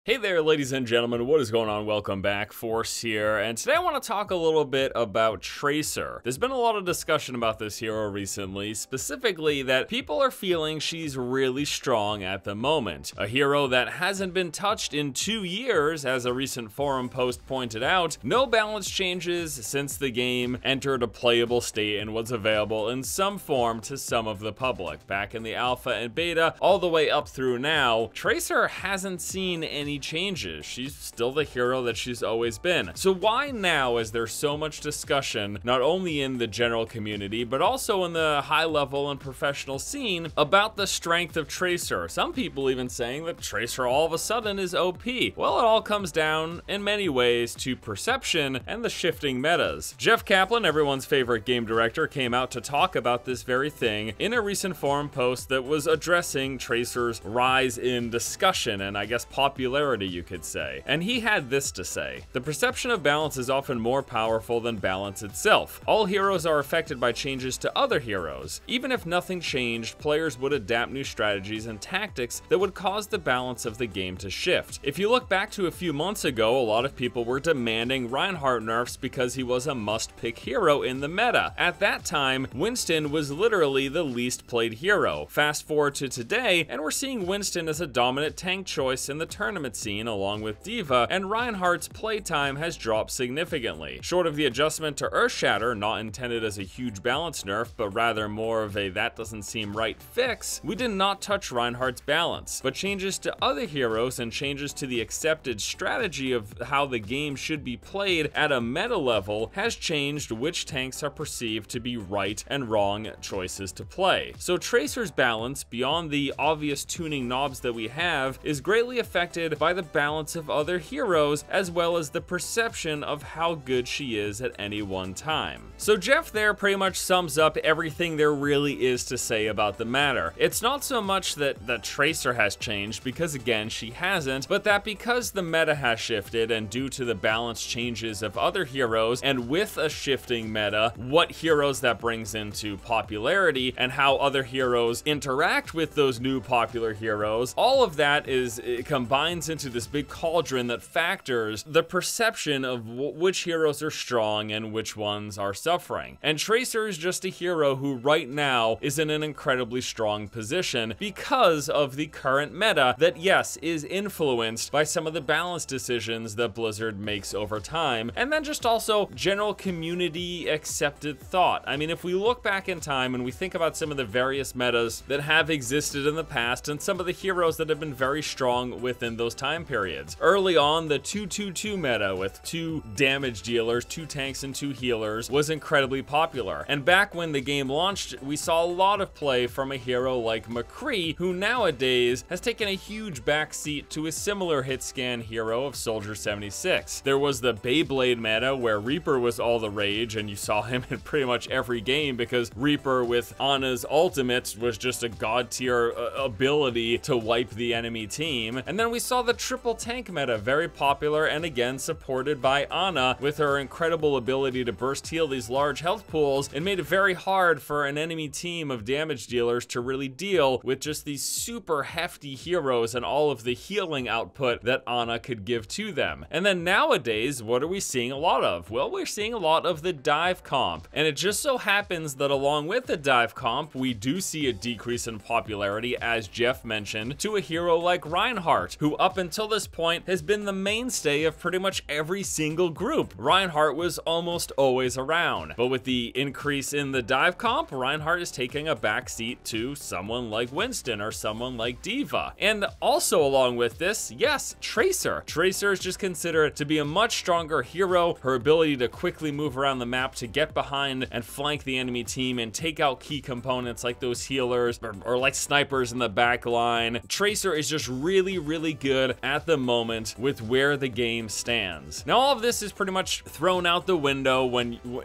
Hey there, ladies and gentlemen, what is going on? Welcome back, Force here, and today I want to talk a little bit about Tracer. There's been a lot of discussion about this hero recently, specifically that people are feeling she's really strong at the moment. A hero that hasn't been touched in 2 years, as a recent forum post pointed out. No balance changes since the game entered a playable state and was available in some form to some of the public. Back in the alpha and beta, all the way up through now, Tracer hasn't seen any changes. She's still the hero that she's always been. So why now is there so much discussion, not only in the general community, but also in the high level and professional scene about the strength of Tracer? Some people even saying that Tracer all of a sudden is OP. Well, it all comes down in many ways to perception and the shifting metas. Jeff Kaplan, everyone's favorite game director, came out to talk about this very thing in a recent forum post that was addressing Tracer's rise in discussion and I guess popularity, you could say. And he had this to say: the perception of balance is often more powerful than balance itself. All heroes are affected by changes to other heroes. Even if nothing changed, players would adapt new strategies and tactics that would cause the balance of the game to shift. If you look back to a few months ago, a lot of people were demanding Reinhardt nerfs because he was a must-pick hero in the meta. At that time, Winston was literally the least played hero. Fast forward to today, and we're seeing Winston as a dominant tank choice in the tournament scene along with Diva, and Reinhardt's playtime has dropped significantly. Short of the adjustment to Earthshatter, not intended as a huge balance nerf, but rather more of a that doesn't seem right fix, we did not touch Reinhardt's balance. But changes to other heroes and changes to the accepted strategy of how the game should be played at a meta level has changed which tanks are perceived to be right and wrong choices to play. So Tracer's balance, beyond the obvious tuning knobs that we have, is greatly affected by the balance of other heroes, as well as the perception of how good she is at any one time. So Jeff there pretty much sums up everything there really is to say about the matter. It's not so much that Tracer has changed, because again, she hasn't, but that because the meta has shifted and due to the balance changes of other heroes, and with a shifting meta, what heroes that brings into popularity and how other heroes interact with those new popular heroes, all of that it combines into this big cauldron that factors the perception of which heroes are strong and which ones are suffering. And Tracer is just a hero who right now is in an incredibly strong position because of the current meta that, yes, is influenced by some of the balance decisions that Blizzard makes over time, and then just also general community accepted thought. I mean, if we look back in time and we think about some of the various metas that have existed in the past and some of the heroes that have been very strong within those time periods. Early on, the 2-2-2 meta with 2 damage dealers, 2 tanks and 2 healers was incredibly popular. And back when the game launched, we saw a lot of play from a hero like McCree, who nowadays has taken a huge backseat to a similar hit scan hero of Soldier 76. There was the Beyblade meta where Reaper was all the rage, and you saw him in pretty much every game because Reaper with Ana's ultimate was just a god tier ability to wipe the enemy team. And then we saw the triple tank meta, very popular and again supported by Ana with her incredible ability to burst heal these large health pools, and made it very hard for an enemy team of damage dealers to really deal with just these super hefty heroes and all of the healing output that Ana could give to them. And then nowadays, what are we seeing a lot of? Well, we're seeing a lot of the dive comp, and it just so happens that along with the dive comp, we do see a decrease in popularity, as Jeff mentioned, to a hero like Reinhardt, who up until this point has been the mainstay of pretty much every single group. Reinhardt was almost always around, but with the increase in the dive comp, Reinhardt is taking a backseat to someone like Winston or someone like Diva. And also along with this, yes, Tracer. Tracer is just considered to be a much stronger hero. Her ability to quickly move around the map to get behind and flank the enemy team and take out key components like those healers or like snipers in the back line. Tracer is just really good at the moment with where the game stands. Now, all of this is pretty much thrown out the window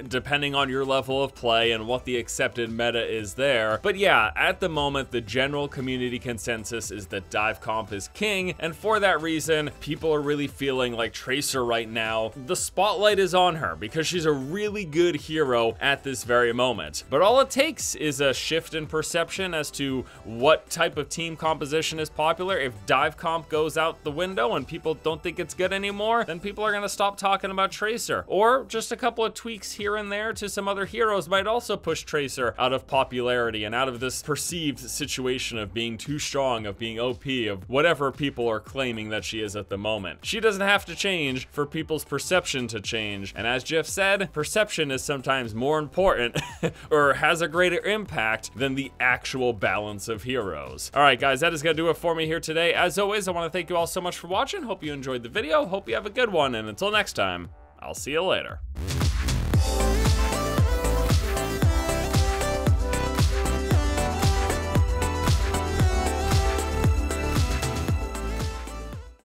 depending on your level of play and what the accepted meta is there. But yeah, at the moment, the general community consensus is that dive comp is king, and for that reason, people are really feeling like Tracer right now, the spotlight is on her because she's a really good hero at this very moment. But all it takes is a shift in perception as to what type of team composition is popular. If dive comp goes out out the window and people don't think it's good anymore, then people are gonna stop talking about Tracer. Or just a couple of tweaks here and there to some other heroes might also push Tracer out of popularity and out of this perceived situation of being too strong, of being OP, of whatever people are claiming that she is at the moment. She doesn't have to change for people's perception to change. And as Jeff said, perception is sometimes more important or has a greater impact than the actual balance of heroes. All right, guys, that is gonna do it for me here today. As always, I wanna thank you all so much for watching. Hope you enjoyed the video. Hope you have a good one. And until next time, I'll see you later.